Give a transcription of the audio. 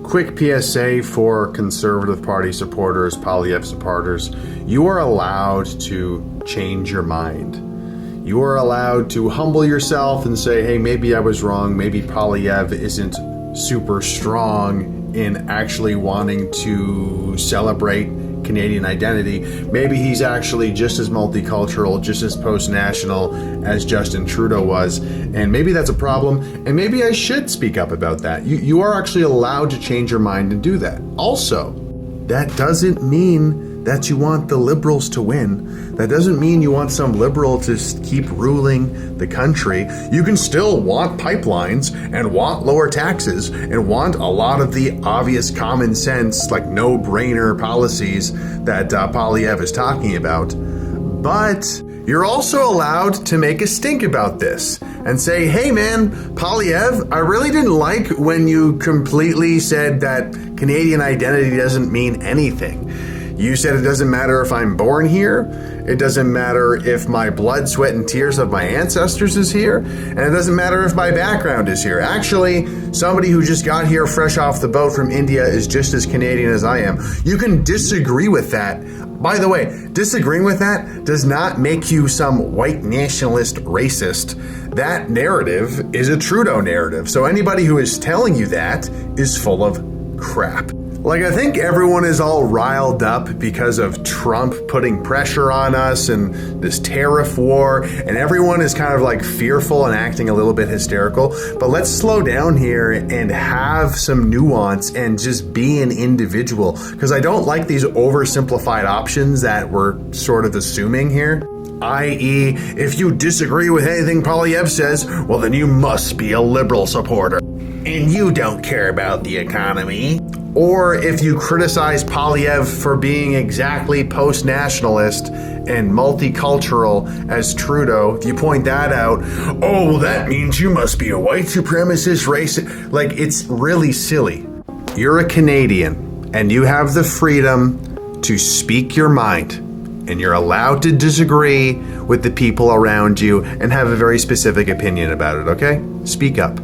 Quick PSA for Conservative Party supporters, Poilievre supporters. You are allowed to change your mind. You are allowed to humble yourself and say, hey, maybe I was wrong. Maybe Poilievre isn't super strong in actually wanting to celebrate Canadian identity. Maybe he's actually just as multicultural, just as post-national as Justin Trudeau was. And maybe that's a problem. And maybe I should speak up about that. You are actually allowed to change your mind and do that. Also, that doesn't mean that you want the Liberals to win. That doesn't mean you want some Liberal to keep ruling the country. You can still want pipelines and want lower taxes and want a lot of the obvious common sense, like no-brainer policies that Poilievre is talking about. But you're also allowed to make a stink about this and say, hey man, Poilievre, I really didn't like when you completely said that Canadian identity doesn't mean anything. You said it doesn't matter if I'm born here, it doesn't matter if my blood, sweat, and tears of my ancestors is here, and it doesn't matter if my background is here. Actually, somebody who just got here fresh off the boat from India is just as Canadian as I am. You can disagree with that. By the way, disagreeing with that does not make you some white nationalist racist. That narrative is a Trudeau narrative, so anybody who is telling you that is full of crap. Like, I think everyone is all riled up because of Trump putting pressure on us and this tariff war, and everyone is kind of like fearful and acting a little bit hysterical. But let's slow down here and have some nuance and just be an individual, because I don't like these oversimplified options that we're sort of assuming here. I.e., if you disagree with anything Poilievre says, well then you must be a Liberal supporter. And you don't care about the economy. Or if you criticize Poilievre for being exactly post-nationalist and multicultural as Trudeau, if you point that out, oh, well, that means you must be a white supremacist racist. Like, it's really silly. You're a Canadian, and you have the freedom to speak your mind, and you're allowed to disagree with the people around you and have a very specific opinion about it, okay? Speak up.